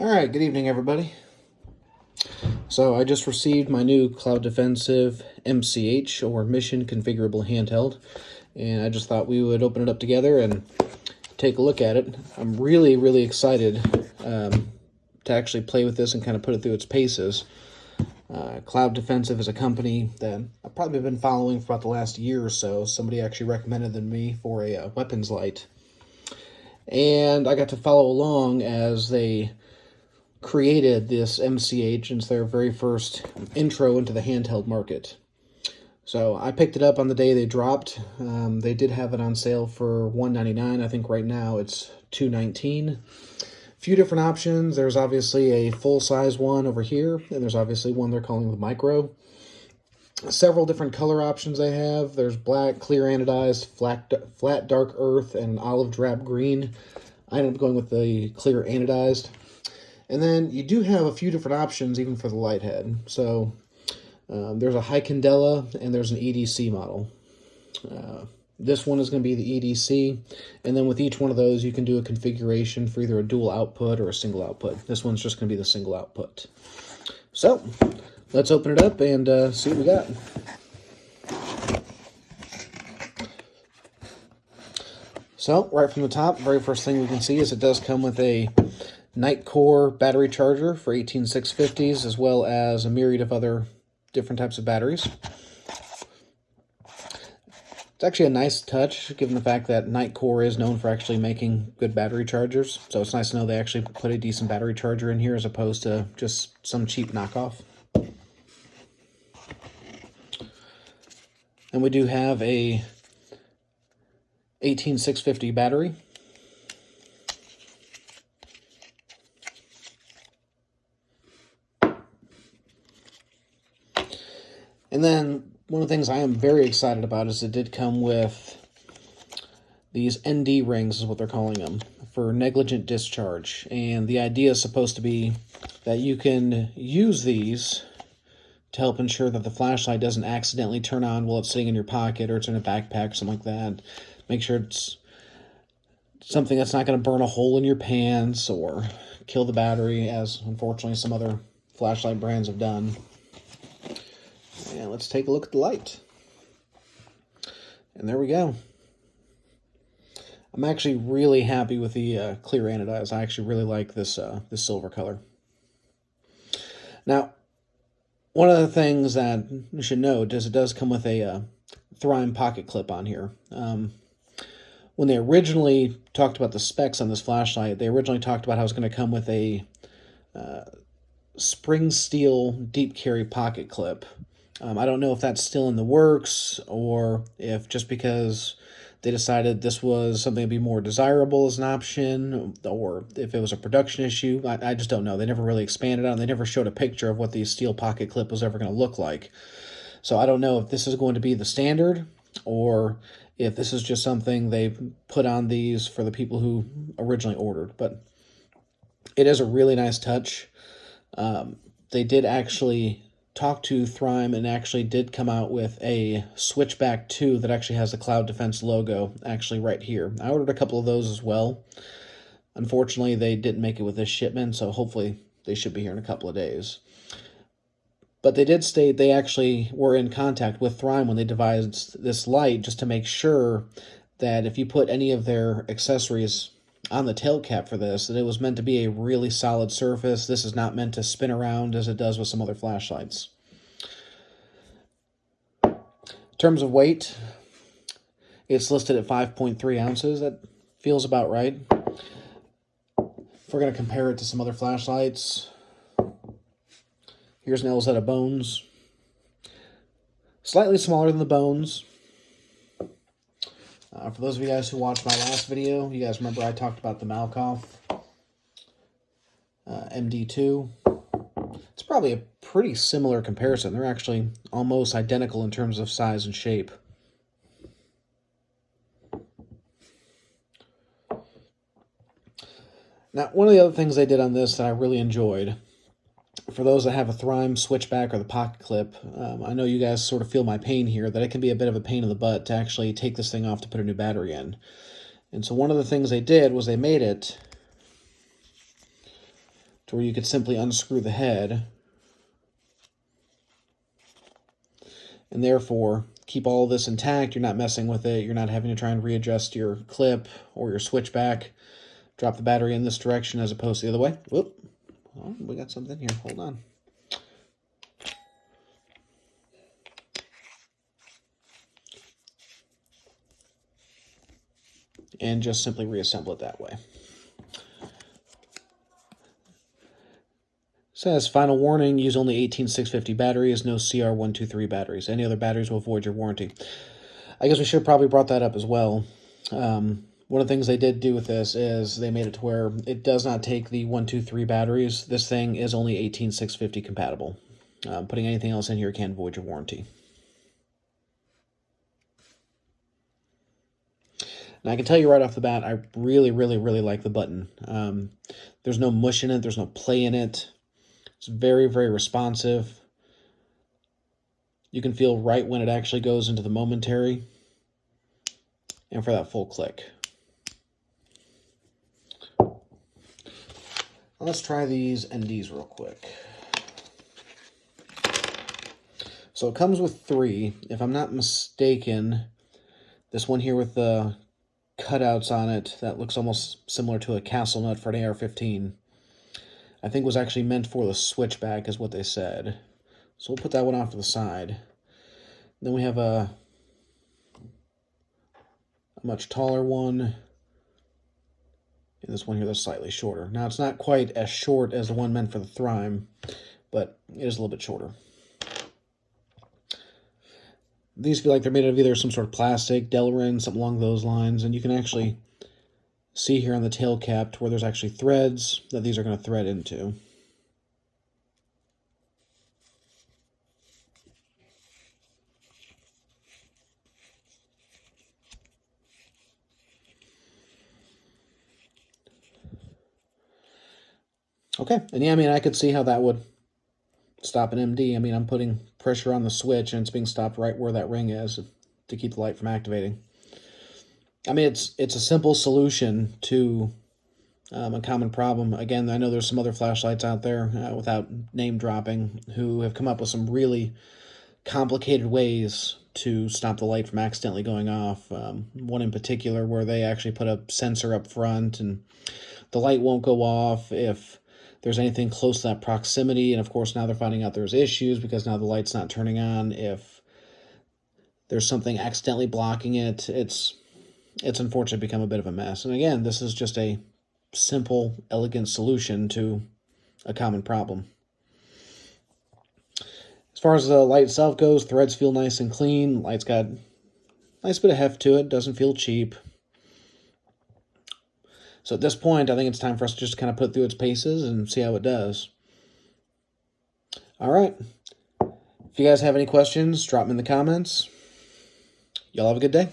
All right, good evening, everybody. So I just received my new Cloud Defensive MCH, or Mission Configurable Handheld, and I just thought we would open it up together and take a look at it. I'm really excited to actually play with this and kind of put it through its paces. Cloud Defensive is a company that I've probably been following for about the last year or so. Somebody actually recommended them to me for a weapons light, and I got to follow along as they created this MCH. It's their very first intro into the handheld market. So I picked it up on the day they dropped. They did have it on sale for $199. I think right now it's $219. A few different options. There's obviously a full-size one over here, and there's obviously one they're calling the micro. Several different color options they have. There's black, clear anodized, flat dark earth, and olive drab green. I ended up going with the clear anodized. And then you do have a few different options even for the light head. So there's a high candela and there's an EDC model. This one is going to be the EDC, and then with each one of those you can do a configuration for either a dual output or a single output. This one's just going to be the single output. So let's open it up and see what we got. So right from the top, very first thing we can see is it does come with a Nitecore battery charger for 18650s, as well as a myriad of other different types of batteries. It's actually a nice touch, given the fact that Nitecore is known for actually making good battery chargers. So it's nice to know they actually put a decent battery charger in here as opposed to just some cheap knockoff. And we do have a 18650 battery. And then one of the things I am very excited about is it did come with these ND rings, is what they're calling them, for negligent discharge. And the idea is supposed to be that you can use these to help ensure that the flashlight doesn't accidentally turn on while it's sitting in your pocket or it's in a backpack or something like that. Make sure it's something that's not going to burn a hole in your pants or kill the battery, as unfortunately some other flashlight brands have done. And let's take a look at the light. And there we go. I'm actually really happy with the clear anodized. I actually really like this silver color. Now, one of the things that you should note is it does come with a Thrime pocket clip on here. When they originally talked about the specs on this flashlight, they originally talked about how it's going to come with a spring steel deep carry pocket clip. I don't know if that's still in the works, or if just because they decided this was something to be more desirable as an option, or if it was a production issue. I just don't know. They never really expanded on it. They never showed a picture of what the steel pocket clip was ever going to look like. So I don't know if this is going to be the standard, or if this is just something they put on these for the people who originally ordered. But it is a really nice touch. They did actually talked to Thrime and actually did come out with a Switchback 2 that actually has the Cloud Defense logo actually right here. I ordered a couple of those as well. Unfortunately, they didn't make it with this shipment, so hopefully they should be here in a couple of days. But they did state they actually were in contact with Thrime when they devised this light, just to make sure that if you put any of their accessories on the tail cap for this, that it was meant to be a really solid surface. This is not meant to spin around as it does with some other flashlights. In terms of weight, it's listed at 5.3 ounces. That feels about right. If we're going to compare it to some other flashlights, here's an LZ of Bones. Slightly smaller than the Bones. For those of you guys who watched my last video, you guys remember I talked about the Malkoff MD2. It's probably a pretty similar comparison. They're actually almost identical in terms of size and shape. Now, one of the other things they did on this that I really enjoyed, for those that have a Thrime switchback or the pocket clip, I know you guys sort of feel my pain here, that it can be a bit of a pain in the butt to actually take this thing off to put a new battery in. And so one of the things they did was they made it to where you could simply unscrew the head and therefore keep all of this intact. You're not messing with it. You're not having to try and readjust your clip or your switch back. Drop the battery in this direction as opposed to the other way. Whoop. Oh, we got something here. Hold on. And just simply reassemble it that way. Says, final warning, use only 18650 batteries, no CR123 batteries. Any other batteries will void your warranty. I guess we should have probably brought that up as well. One of the things they did do with this is they made it to where it does not take the 123 batteries. This thing is only 18650 compatible. Putting anything else in here can void your warranty. And I can tell you right off the bat, I really, really, really like the button. There's no mush in it. There's no play in it. It's very, very responsive. You can feel right when it actually goes into the momentary and for that full click. Let's try these NDs real quick. So it comes with 3. If I'm not mistaken, this one here with the cutouts on it, that looks almost similar to a castle nut for an AR-15. I think was actually meant for the switchback is what they said. So we'll put that one off to the side. Then we have a much taller one. And this one here that's slightly shorter. Now it's not quite as short as the one meant for the Thrime, but it is a little bit shorter. These feel like they're made out of either some sort of plastic, Delrin, something along those lines, and you can actually see here on the tail cap where there's actually threads that these are going to thread into. Okay, and yeah, I mean, I could see how that would stop an MD. I mean, I'm putting pressure on the switch and it's being stopped right where that ring is to keep the light from activating. I mean, it's a simple solution to a common problem. Again, I know there's some other flashlights out there, without name dropping, who have come up with some really complicated ways to stop the light from accidentally going off. One in particular where they actually put a sensor up front and the light won't go off if there's anything close to that proximity. And of course, now they're finding out there's issues because now the light's not turning on if there's something accidentally blocking it. It's unfortunately become a bit of a mess. And again, this is just a simple, elegant solution to a common problem. As far as the light itself goes, threads feel nice and clean. Light's got a nice bit of heft to it. Doesn't feel cheap. So at this point, I think it's time for us to just kind of put through its paces and see how it does. All right. If you guys have any questions, drop them in the comments. Y'all have a good day.